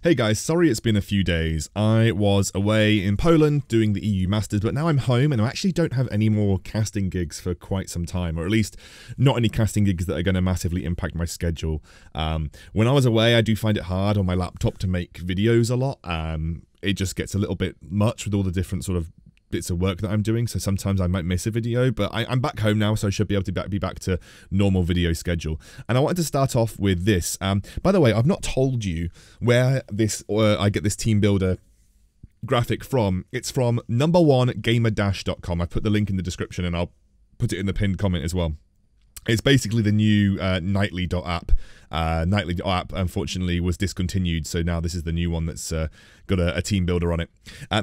Hey guys, sorry it's been a few days. I was away in Poland doing the EU Masters, but now I'm home and I actually don't have any more casting gigs for quite some time, or at least not any casting gigs that are going to massively impact my schedule. When I was away, I do find it hard on my laptop to make videos a lot. It just gets a little bit much with all the different sort of bits of work that I'm doing, so sometimes I might miss a video, but I'm back home now, so I should be able to be back to normal video schedule. And I wanted to start off with this. By the way, I've not told you where this I get this team builder graphic from. It's from number1gamer-.com. I put the link in the description and I'll put it in the pinned comment as well. It's basically the new Nightly.app. Nightly.app, unfortunately, was discontinued, so now this is the new one that's got a team builder on it.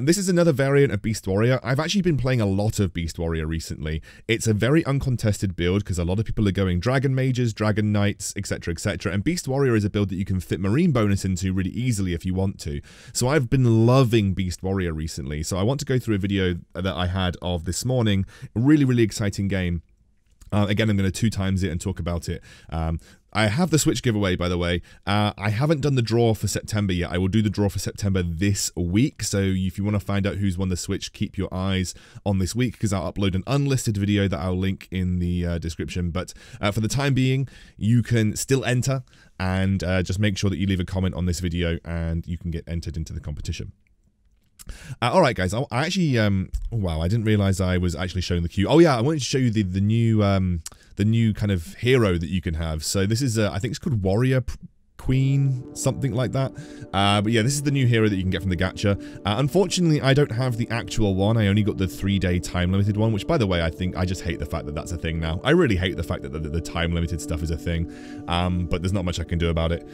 This is another variant of Beast Warrior. I've actually been playing a lot of Beast Warrior recently. It's a very uncontested build because a lot of people are going Dragon Mages, Dragon Knights, etc, etc. And Beast Warrior is a build that you can fit Marine bonus into really easily if you want to. So I've been loving Beast Warrior recently. So I want to go through a video that I had of this morning. A really exciting game. Again, I'm going to 2 times it and talk about it. I have the Switch giveaway, by the way. I haven't done the draw for September yet. I will do the draw for September this week. So if you want to find out who's won the Switch, keep your eyes on this week because I'll upload an unlisted video that I'll link in the description. But for the time being, you can still enter and just make sure that you leave a comment on this video and you can get entered into the competition. Alright guys, I actually, wow, I didn't realise I was actually showing the queue. Oh yeah, I wanted to show you the new kind of hero that you can have. So this is, I think it's called Warrior Queen, something like that. But yeah, this is the new hero that you can get from the gacha. Unfortunately, I don't have the actual one. I only got the 3-day time-limited one, which, by the way, I just hate the fact that that's a thing now. I really hate the fact that the time-limited stuff is a thing, but there's not much I can do about it.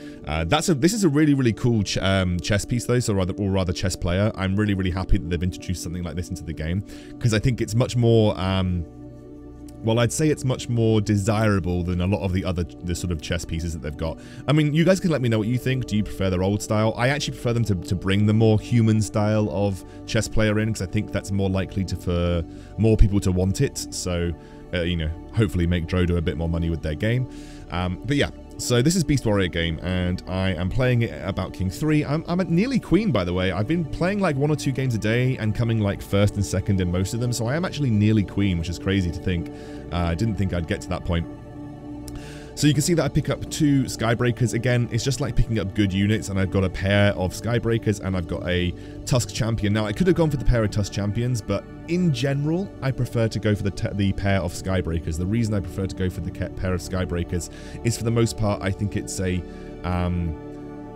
This is a really cool chess piece, though, or rather chess player. I'm really happy that they've introduced something like this into the game, because I think it's much more... well, I'd say it's much more desirable than a lot of the sort of chess pieces that they've got. I mean, you guys can let me know what you think. Do you prefer their old style? I actually prefer them to bring the more human style of chess player in, because I think that's more likely for more people to want it. So, you know, hopefully make Drodo a bit more money with their game. But yeah. So this is Beast Warrior game, and I am playing it about King 3. I'm at nearly Queen, by the way. I've been playing like 1 or 2 games a day and coming like 1st and 2nd in most of them, so I am actually nearly Queen, which is crazy to think. I didn't think I'd get to that point. So you can see that I pick up 2 Skybreakers. Again, it's just like picking up good units, and I've got a pair of Skybreakers and I've got a Tusk Champion. Now, I could have gone for the pair of Tusk Champions, but in general, I prefer to go for the pair of Skybreakers. The reason I prefer to go for the pair of Skybreakers is, for the most part, I think it's a...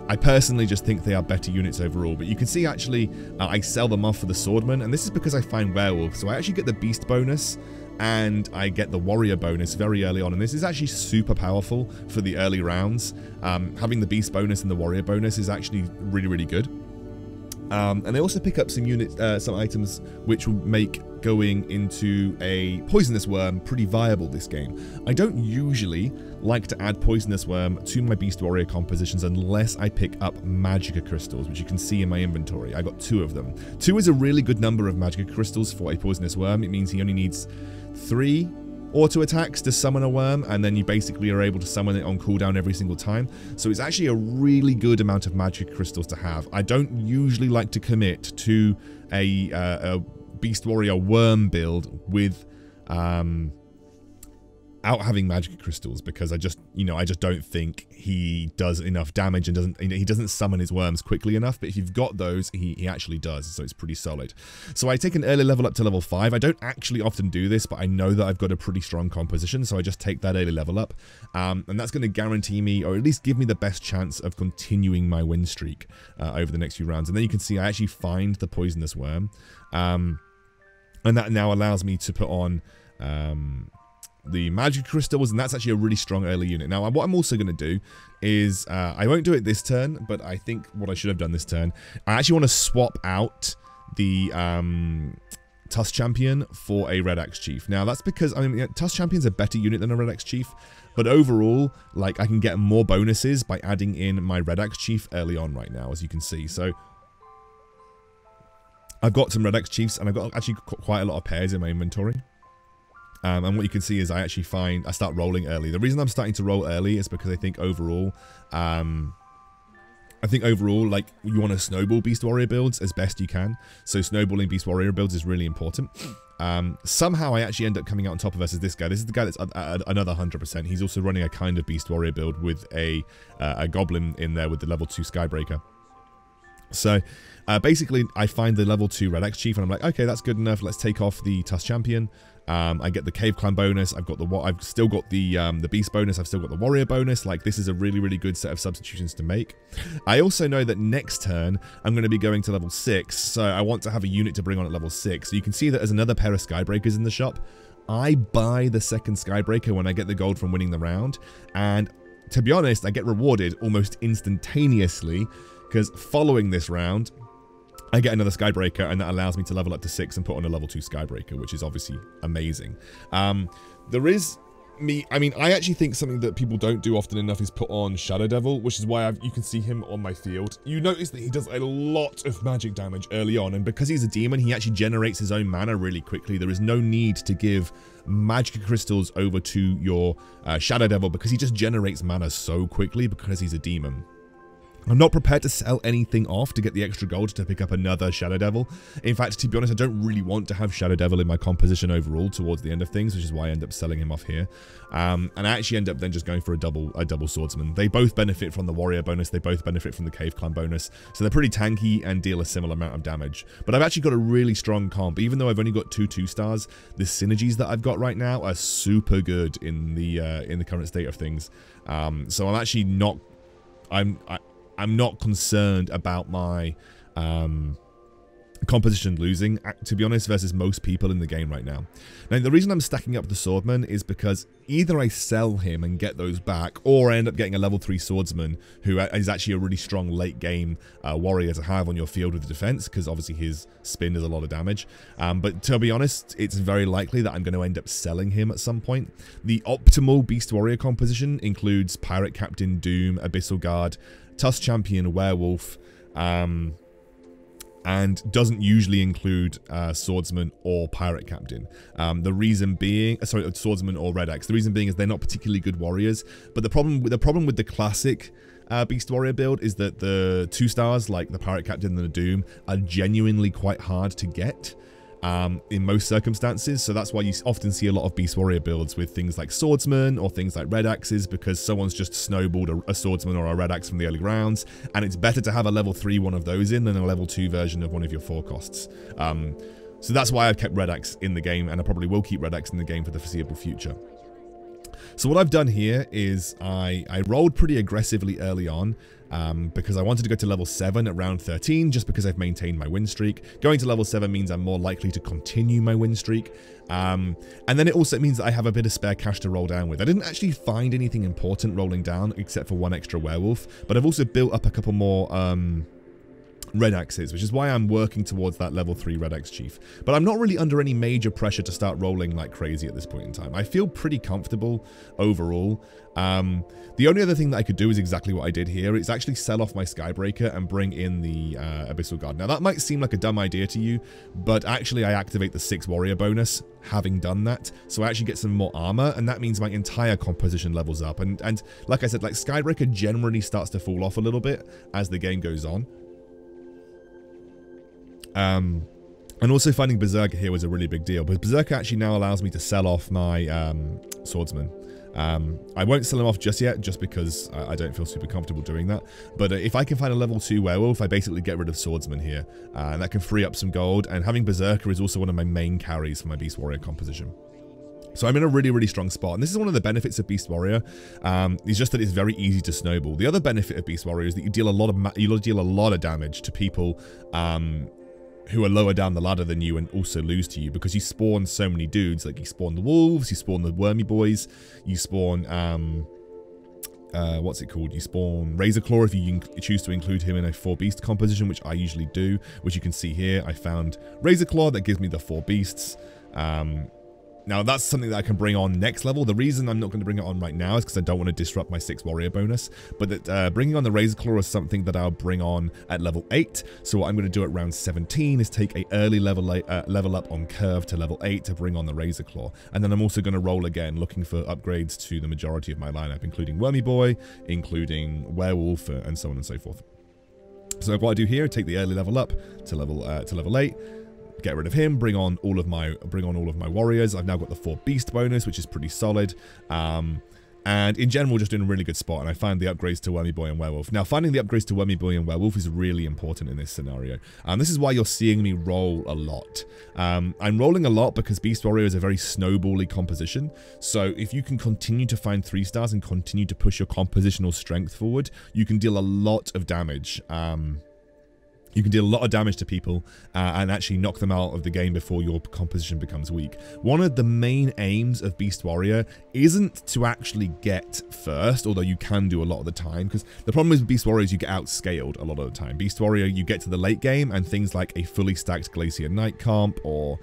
I personally just think they are better units overall, but you can see actually I sell them off for the Swordman, and this is because I find Werewolf, so I actually get the Beast bonus and I get the Warrior bonus very early on, and this is actually super powerful for the early rounds. Having the Beast bonus and the Warrior bonus is actually really good. And I also pick up some units, some items which will make going into a Poisonous Worm pretty viable this game. I don't usually like to add Poisonous Worm to my Beast Warrior compositions unless I pick up Magicka Crystals, which you can see in my inventory. I got 2 of them. 2 is a really good number of Magicka Crystals for a Poisonous Worm. It means he only needs 3 auto attacks to summon a worm, and then you basically are able to summon it on cooldown every single time. So it's actually a really good amount of Magicka Crystals to have. I don't usually like to commit to a Beast Warrior worm build with out having Magicka Crystals, because I just don't think he does enough damage and he doesn't summon his worms quickly enough. But if you've got those, he actually does, so it's pretty solid. So I take an early level up to level 5. I don't actually often do this, but I know that I've got a pretty strong composition, so I just take that early level up, and that's going to guarantee me, or at least give me the best chance of continuing my win streak over the next few rounds. And then you can see I actually find the Poisonous Worm, and that now allows me to put on the Magic Crystals, and that's actually a really strong early unit. Now, what I'm also going to do is, I won't do it this turn, but I think what I should have done this turn, I actually want to swap out the Tusk Champion for a Red Axe Chief. Now, that's because, I mean, Tusk Champion's a better unit than a Red Axe Chief, but overall, like, I can get more bonuses by adding in my Red Axe Chief early on right now, as you can see. So I've got some Red Axe Chiefs, and I've got actually quite a lot of pairs in my inventory. And what you can see is I start rolling early. The reason I'm starting to roll early is because I think overall, I I think overall, like, you want to snowball Beast Warrior builds as best you can. So snowballing Beast Warrior builds is really important. Somehow I actually end up coming out on top versus this guy. This is the guy that's at another 100%. He's also running a kind of Beast Warrior build with a Goblin in there with the level 2 Skybreaker. So basically, I find the level 2 Red X Chief, and I'm like, okay, that's good enough. Let's take off the Tusk Champion. I get the Cave Clan bonus. I've still got the Beast bonus. I've still got the Warrior bonus. Like, this is a really, really good set of substitutions to make. I also know that next turn I'm going to be going to level 6, so I want to have a unit to bring on at level 6. So you can see that there's another pair of Skybreakers in the shop. I buy the second Skybreaker when I get the gold from winning the round, and to be honest, I get rewarded almost instantaneously, because following this round, I get another Skybreaker, and that allows me to level up to 6 and put on a level 2 Skybreaker, which is obviously amazing. I actually think something that people don't do often enough is put on Shadow Devil, which is why you can see him on my field. You notice that he does a lot of magic damage early on, and because he's a demon, he actually generates his own mana really quickly. There is no need to give magic crystals over to your Shadow Devil, because he just generates mana so quickly because he's a demon. I'm not prepared to sell anything off to get the extra gold to pick up another Shadow Devil. In fact, to be honest, I don't really want to have Shadow Devil in my composition overall towards the end of things, which is why I end up selling him off here. And I actually end up then just going for a double swordsman. They both benefit from the warrior bonus. They both benefit from the Cave Clan bonus. So they're pretty tanky and deal a similar amount of damage. But I've actually got a really strong comp. Even though I've only got 2 stars, the synergies that I've got right now are super good in the current state of things. So I'm actually not... I'm not concerned about my composition losing, to be honest, versus most people in the game right now. Now, the reason I'm stacking up the Swordman is because either I sell him and get those back, or I end up getting a level 3 Swordsman, who is actually a really strong late game warrior to have on your field with the defense, because obviously his spin does a lot of damage. But to be honest, it's very likely that I'm going to end up selling him at some point. The optimal Beast Warrior composition includes Pirate Captain, Doom, Abyssal Guard, Tusk Champion, Werewolf, and doesn't usually include Swordsman or Pirate Captain. The reason being, sorry, Swordsman or Red Axe. The reason being is they're not particularly good warriors. But the problem with the classic Beast Warrior build is that the 2 stars, like the Pirate Captain and the Doom, are genuinely quite hard to get. In most circumstances, so that's why you often see a lot of Beast Warrior builds with things like Swordsman or things like Red Axes, because someone's just snowballed a Swordsman or a Red Axe from the early rounds, and it's better to have a level 3 one of those in than a level 2 version of one of your 4 costs. So that's why I've kept Red Axe in the game, and I probably will keep Red Axe in the game for the foreseeable future. So what I've done here is I rolled pretty aggressively early on, because I wanted to go to level 7 at round 13, just because I've maintained my win streak. Going to level 7 means I'm more likely to continue my win streak. And then it also means that I have a bit of spare cash to roll down with. I didn't actually find anything important rolling down, except for 1 extra werewolf, but I've also built up a couple more Red Axes, which is why I'm working towards that level 3 Red Axe Chief. But I'm not really under any major pressure to start rolling like crazy at this point in time. I feel pretty comfortable overall. The only other thing that I could do is exactly what I did here. It's actually sell off my Skybreaker and bring in the Abyssal Guard. Now, that might seem like a dumb idea to you, but actually I activate the 6 warrior bonus having done that. So I actually get some more armor, and that means my entire composition levels up. And like I said, like Skybreaker generally starts to fall off a little bit as the game goes on. And also finding Berserker here was a really big deal, but Berserker actually now allows me to sell off my Swordsman. I won't sell him off just yet, just because I don't feel super comfortable doing that. But if I can find a level 2 werewolf, I basically get rid of Swordsman here, and that can free up some gold. And having Berserker is also one of my main carries for my Beast Warrior composition. So I'm in a really, really strong spot. And this is one of the benefits of Beast Warrior. It's just that it's very easy to snowball. The other benefit of Beast Warrior is that you deal a lot of damage to people who are lower down the ladder than you and also lose to you, because you spawn so many dudes. Like, you spawn the wolves, you spawn the wormy boys, you spawn what's it called? You spawn Razorclaw if you choose to include him in a 4 beast composition, which I usually do, which you can see here. I found Razorclaw that gives me the 4 beasts. Now, that's something that I can bring on next level. The reason I'm not going to bring it on right now is because I don't want to disrupt my 6 warrior bonus. But that bringing on the Razorclaw is something that I'll bring on at level 8. So what I'm going to do at round 17 is take a early level up on curve to level 8 to bring on the Razorclaw. And then I'm also going to roll again, looking for upgrades to the majority of my lineup, including Wormy Boy, including Werewolf, and so on and so forth. So what I do here, take the early level up to level 8, get rid of him, bring on all of my warriors. I've now got the 4 beast bonus, which is pretty solid. And in general, just in a really good spot. And I find the upgrades to Wormy Boy and Werewolf. Now, finding the upgrades to Wormy Boy and Werewolf is really important in this scenario. This is why you're seeing me roll a lot. I'm rolling a lot because Beast Warrior is a very snowbally composition. So if you can continue to find 3 stars and continue to push your compositional strength forward, you can deal a lot of damage. You can deal a lot of damage to people and actually knock them out of the game before your composition becomes weak. One of the main aims of Beast Warrior isn't to actually get first, although you can do a lot of the time, because the problem is with Beast Warrior is you get outscaled a lot of the time. Beast Warrior, you get to the late game and things like a fully stacked Glacier Knight comp or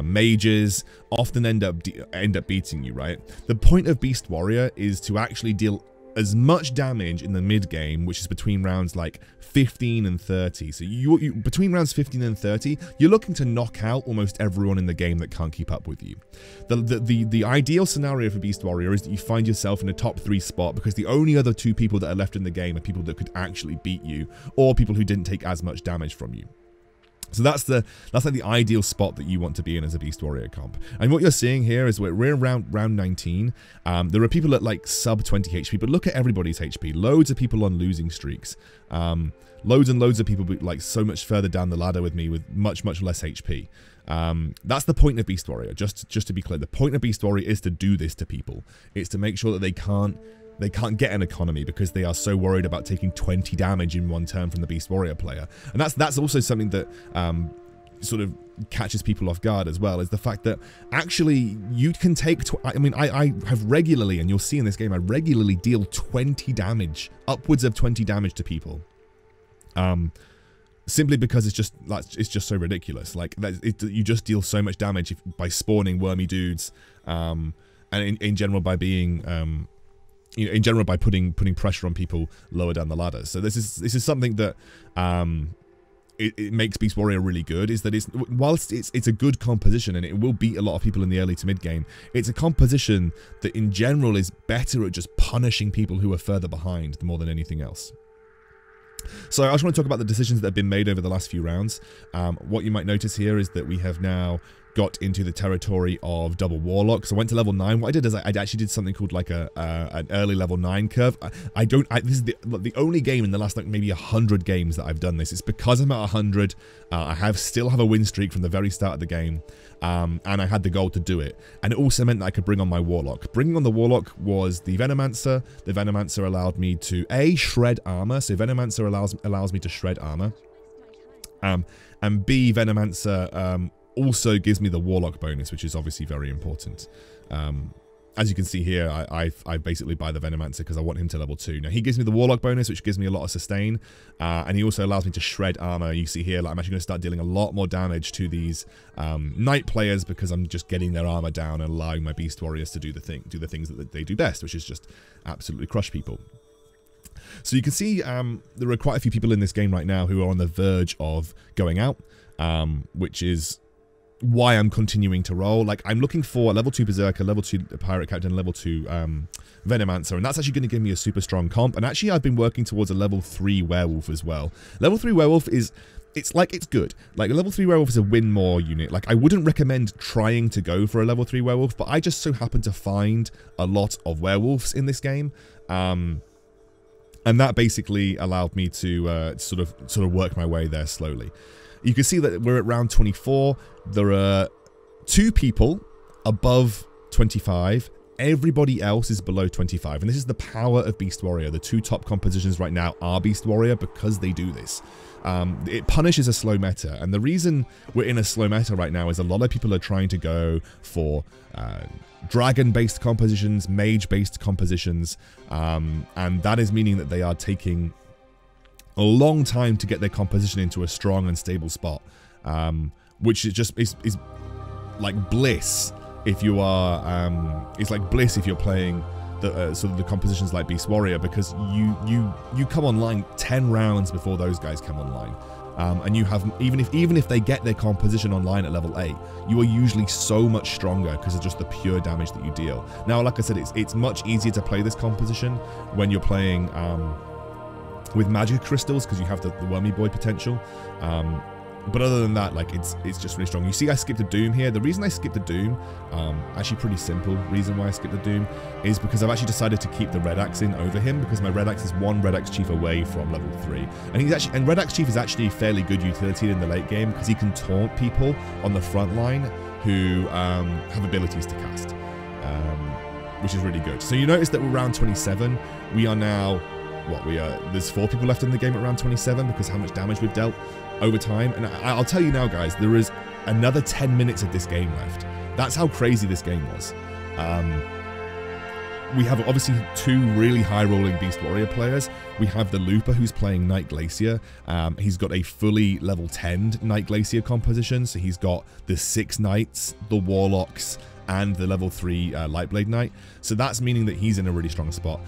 mages often end up beating you, right? The point of Beast Warrior is to actually deal as much damage in the mid game, which is between rounds like 15 and 30. So you between rounds 15 and 30, you're looking to knock out almost everyone in the game that can't keep up with you. The ideal scenario for Beast Warrior is that you find yourself in a top 3 spot, because the only other 2 people that are left in the game are people that could actually beat you, or people who didn't take as much damage from you. So that's like the ideal spot that you want to be in as a Beast Warrior comp. And what you're seeing here is we're around round 19. There are people at like sub 20 HP, but look at everybody's HP. Loads of people on losing streaks. Loads and loads of people like so much further down the ladder with me with much less HP. That's the point of Beast Warrior. Just to be clear, the point of Beast Warrior is to do this to people. It's to make sure that they can't get an economy because they are so worried about taking 20 damage in one turn from the Beast Warrior player. And that's also something that sort of catches people off guard as well, is the fact that actually you can take... I have regularly, and you'll see in this game, I regularly deal 20 damage, upwards of 20 damage to people. Simply because it's just so ridiculous. Like, you just deal so much damage by spawning wormy dudes, and in general by being... in general, by putting pressure on people lower down the ladder. So this is something that it makes Beast Warrior really good, is that whilst it's a good composition and it will beat a lot of people in the early to mid game, it's a composition that in general is better at just punishing people who are further behind more than anything else. So I just want to talk about the decisions that have been made over the last few rounds. What you might notice here is that we have now got into the territory of double warlock. So I went to level 9. What I did is I actually did something called like an early level 9 curve. This is the only game in the last like maybe 100 games that I've done this. It's because I'm at 100. I still have a win streak from the very start of the game, and I had the goal to do it. And it also meant that I could bring on my warlock. Bringing on the warlock was the Venomancer. The Venomancer allowed me to shred armor. So Venomancer allows me to shred armor, and B, Venomancer also gives me the warlock bonus, which is obviously very important. As you can see here, I basically buy the Venomancer because I want him to level 2. Now, he gives me the warlock bonus, which gives me a lot of sustain, and he also allows me to shred armor. You see here, like, I'm actually going to start dealing a lot more damage to these knight players because I'm just getting their armor down and allowing my beast warriors to do the things that they do best, which is just absolutely crush people. So you can see there are quite a few people in this game right now who are on the verge of going out, which is why I'm continuing to roll. Like, I'm looking for a level 2 Berserker, level 2 Pirate Captain, level 2 Venomancer, and that's actually going to give me a super strong comp. And actually, I've been working towards a level 3 Werewolf as well. Level 3 Werewolf is... it's good. Like, a level 3 Werewolf is a win more unit. Like, I wouldn't recommend trying to go for a level 3 Werewolf, but I just so happen to find a lot of werewolves in this game. And that basically allowed me to sort of work my way there slowly. You can see that we're at round 24. There are 2 people above 25. Everybody else is below 25. And this is the power of Beast Warrior. The 2 top compositions right now are Beast Warrior because they do this. It punishes a slow meta. And the reason we're in a slow meta right now is a lot of people are trying to go for dragon-based compositions, mage-based compositions. And that is meaning that they are taking a long time to get their composition into a strong and stable spot, which is like bliss if you are it's like bliss if you're playing the sort of the compositions like Beast Warrior, because you come online 10 rounds before those guys come online, and you have even if they get their composition online at level 8, you are usually so much stronger because of just the pure damage that you deal. Now, like I said, it's much easier to play this composition when you're playing with magic crystals because you have the Wormy Boy potential. But other than that, like, it's just really strong. You see I skipped a Doom here. The reason I skipped the Doom, actually pretty simple reason why I skipped the Doom, is because I've actually decided to keep the Red Axe in over him, because my Red Axe is one Red Axe Chief away from level 3. And Red Axe Chief is actually fairly good utility in the late game, because he can taunt people on the front line who have abilities to cast, which is really good. So you notice that we're round 27. We are now, there's 4 people left in the game at round 27 because how much damage we've dealt over time. And I'll tell you now, guys, there is another 10 minutes of this game left. That's how crazy this game was. We have obviously 2 really high-rolling Beast Warrior players. We have the Looper, who's playing Night Glacier. He's got a fully level 10 Night Glacier composition, so he's got the 6 Knights, the Warlocks, and the level 3 Lightblade Knight. So that's meaning that he's in a really strong spot.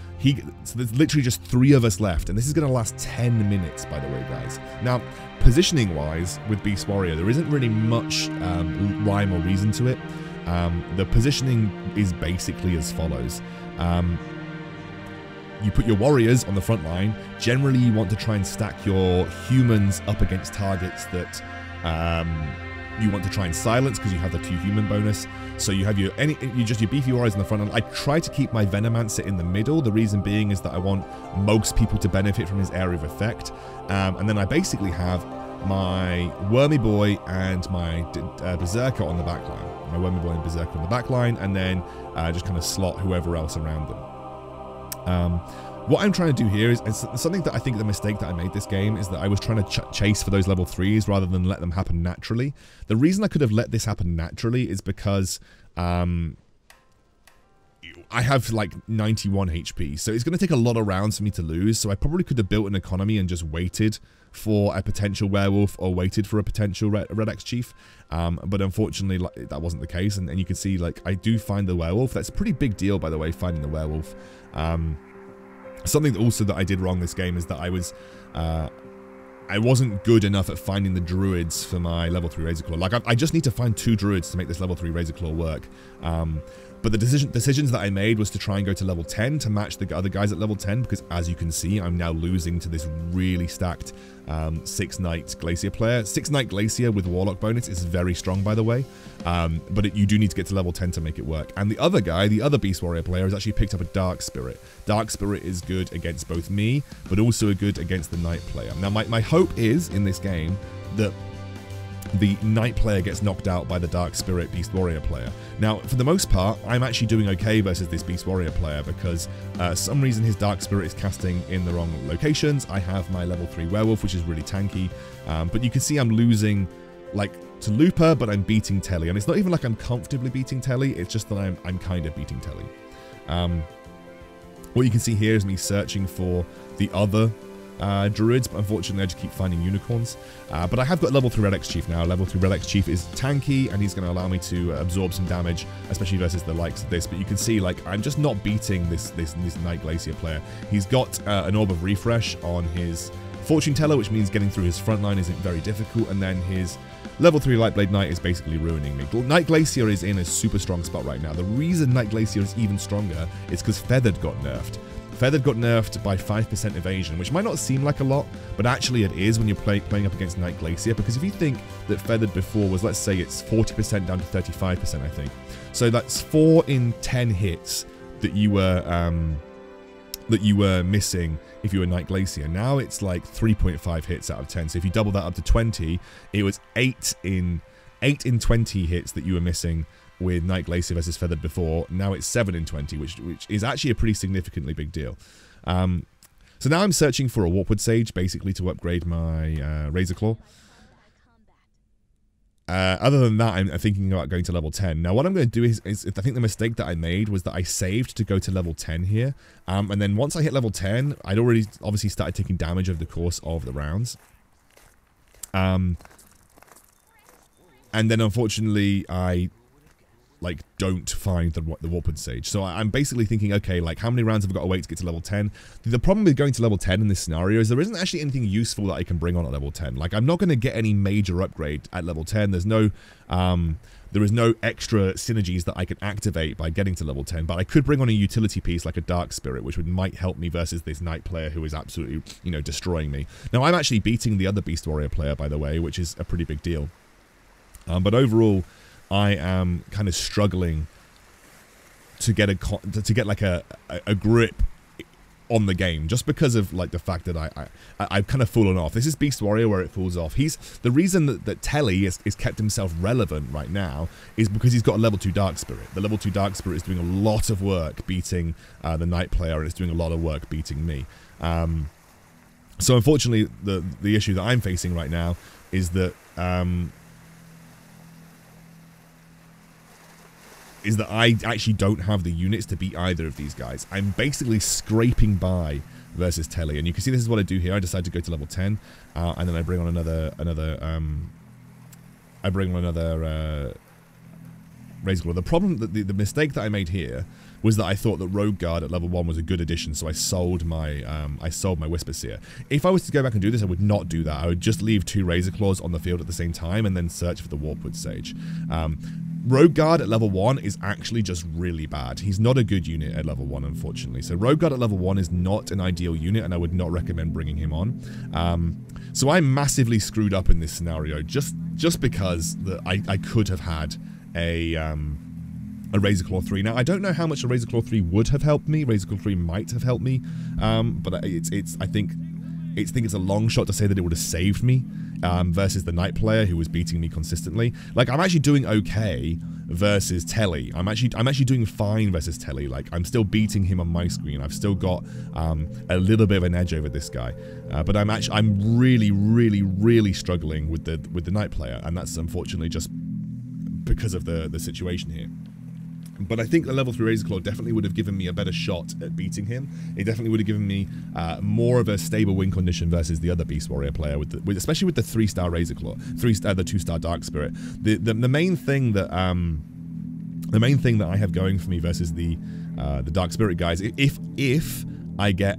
So there's literally just 3 of us left, and this is going to last 10 minutes, by the way, guys. Now, positioning-wise, with Beast Warrior, there isn't really much rhyme or reason to it. The positioning is basically as follows. You put your warriors on the front line. Generally, you want to try and stack your humans up against targets that you want to try and silence, because you have the 2 human bonus. So you have your beefy warriors in the front line. I try to keep my Venomancer in the middle. The reason being is that I want most people to benefit from his area of effect. And then I basically have my Wormy Boy and my Berserker on the back line. My Wormy Boy and Berserker on the back line, and then just kind of slot whoever else around them. What I'm trying to do here is something that I think the mistake that I made this game is that I was trying to chase for those level 3s rather than let them happen naturally. The reason I could have let this happen naturally is because I have like 91 HP, so it's going to take a lot of rounds for me to lose, so I probably could have built an economy and just waited for a potential werewolf or waited for a potential Red Axe Chief, but unfortunately that wasn't the case, and you can see, like, I do find the werewolf. That's a pretty big deal, by the way, finding the werewolf. Something also that I did wrong this game is that I wasn't good enough at finding the druids for my level 3 Razorclaw. Like, I just need to find 2 druids to make this level 3 Razorclaw work. But the decisions that I made was to try and go to level 10 to match the other guys at level 10, because as you can see, I'm now losing to this really stacked 6 Knight Glacier player. 6 Knight Glacier with Warlock bonus is very strong, by the way, but you do need to get to level 10 to make it work. And the other guy, the other Beast Warrior player, has actually picked up a Dark Spirit. Dark Spirit is good against both me, but also good against the Knight player. Now, my hope is, in this game, that the Knight player gets knocked out by the Dark Spirit Beast Warrior player. Now, for the most part, I'm actually doing okay versus this Beast Warrior player, because some reason his Dark Spirit is casting in the wrong locations. I have my level 3 Werewolf, which is really tanky, but you can see I'm losing, like, to Looper, but I'm beating Telly, and it's not even like I'm comfortably beating Telly, it's just that I'm kind of beating Telly. What you can see here is me searching for the other druids, but unfortunately I just keep finding unicorns. But I have got level 3 Red Axe Chief now. Level 3 Red Axe Chief is tanky, and he's going to allow me to absorb some damage, especially versus the likes of this. But you can see, like, I'm just not beating this Night Glacier player. He's got an Orb of Refresh on his Fortune Teller, which means getting through his front line isn't very difficult, and then his level 3 Lightblade Knight is basically ruining me. Night Glacier is in a super strong spot right now. The reason Night Glacier is even stronger is because Feathered got nerfed. Feathered got nerfed by 5% evasion, which might not seem like a lot, but actually it is when you're playing up against Night Glacier, because if you think that Feathered before was, let's say it's 40% down to 35%, I think. So that's 4 in 10 hits that you were missing if you were Night Glacier. Now it's like 3.5 hits out of 10. So if you double that up to 20, it was 8 in 20 hits that you were missing with Night Glacier versus Feathered before. Now it's 7 in 20, which is actually a pretty significantly big deal. So now I'm searching for a Warpwood Sage, basically to upgrade my Razorclaw. Other than that, I'm thinking about going to level 10. Now, what I'm going to do is I think the mistake that I made was that I saved to go to level 10 here. And then once I hit level 10, I'd already obviously started taking damage over the course of the rounds. And then, unfortunately, I like don't find the Warpwood Sage. So I'm basically thinking, okay, like how many rounds have I got to wait to get to level 10? The problem with going to level 10 in this scenario is there isn't actually anything useful that I can bring on at level 10. Like I'm not going to get any major upgrade at level 10. There's no there is no extra synergies that I can activate by getting to level 10, but I could bring on a utility piece like a Dark Spirit, which might help me versus this Knight player who is absolutely, you know, destroying me. Now, I'm actually beating the other Beast Warrior player, by the way, which is a pretty big deal. But overall, I am kind of struggling to get like a grip on the game, just because of like the fact that I've kind of fallen off. This is Beast Warrior where it falls off. The reason that Telly is kept himself relevant right now is because he's got a level 2 Dark Spirit. The level 2 Dark Spirit is doing a lot of work beating the Knight player, and it's doing a lot of work beating me. So unfortunately, the issue that I'm facing right now is that I actually don't have the units to beat either of these guys. I'm basically scraping by versus Telly, and you can see this is what I do here. I decide to go to level 10, and then I bring on another Razorclaw. The problem, the mistake that I made here was that I thought that Rogue Guard at level 1 was a good addition, so I sold my Whisper Seer. If I was to go back and do this, I would not do that. I would just leave 2 Razorclaws on the field at the same time and then search for the Warpwood Sage. Rogue Guard at level 1 is actually just really bad. He's not a good unit at level 1, unfortunately. So Rogue Guard at level 1 is not an ideal unit, and I would not recommend bringing him on. So I'm massively screwed up in this scenario just because I could have had a Razorclaw 3. Now, I don't know how much a Razorclaw 3 would have helped me. Razorclaw 3 might have helped me, but I think it's a long shot to say that it would have saved me versus the Knight player who was beating me consistently. Like, I'm actually doing okay versus Telly. I'm actually doing fine versus Telly. Like, I'm still beating him on my screen. I've still got a little bit of an edge over this guy, but I'm really struggling with the Knight player, and that's unfortunately just because of the situation here. But I think the level 3 Razorclaw definitely would have given me a better shot at beating him. It definitely would have given me more of a stable win condition versus the other Beast Warrior player, especially with the 3-star Razorclaw, the 2-star Dark Spirit. The main thing that I have going for me versus the Dark Spirit guys, if I get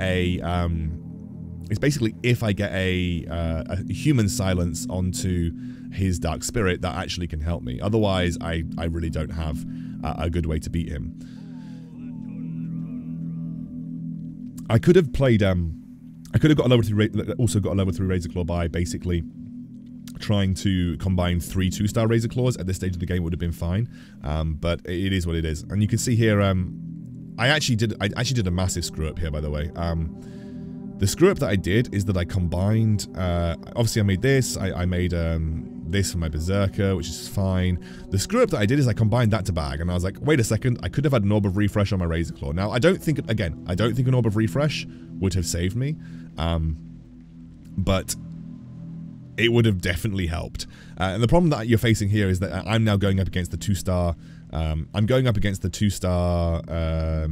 it's basically if I get a human silence onto his Dark Spirit, that actually can help me. Otherwise, I really don't have a good way to beat him. I could have played I could have got a level 3 Razorclaw by basically trying to combine 3 2-star Razorclaws. At this stage of the game, it would have been fine, but it is what it is. And you can see here, I actually did a massive screw up here, by the way. The screw up that I did is that I combined, obviously I made this, I made this for my Berserker, which is fine. The screw up that I did is I combined that to bag, and I was like, wait a second, I could have had an Orb of Refresh on my Razorclaw. Now, I don't think an Orb of Refresh would have saved me, but it would have definitely helped. And the problem that you're facing here is that I'm now going up against the 2-star, I'm going up against the 2-star,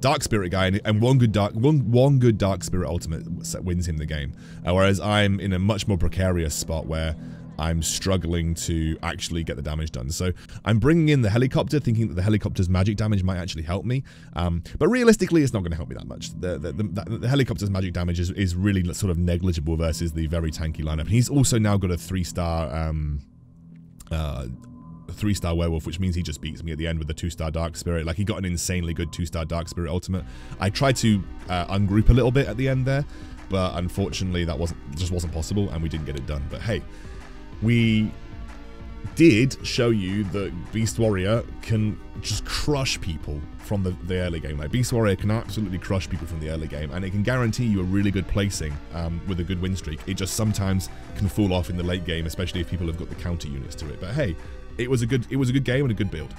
Dark Spirit guy, and one good Dark Spirit ultimate wins him the game. Whereas I'm in a much more precarious spot where I'm struggling to actually get the damage done. So I'm bringing in the helicopter, thinking that the helicopter's magic damage might actually help me. But realistically, it's not going to help me that much. The helicopter's magic damage is really sort of negligible versus the very tanky lineup. And he's also now got a 3-star 3-star werewolf, which means he just beats me at the end with the 2-star Dark Spirit. Like, he got an insanely good 2-star Dark Spirit ultimate. I tried to ungroup a little bit at the end there, but unfortunately that just wasn't possible, and we didn't get it done. But hey, we did show you that Beast Warrior can just crush people from the early game. Like, Beast Warrior can absolutely crush people from the early game, and it can guarantee you a really good placing with a good win streak. It just sometimes can fall off in the late game, especially if people have got the counter units to it. But hey, it was a good game and a good build.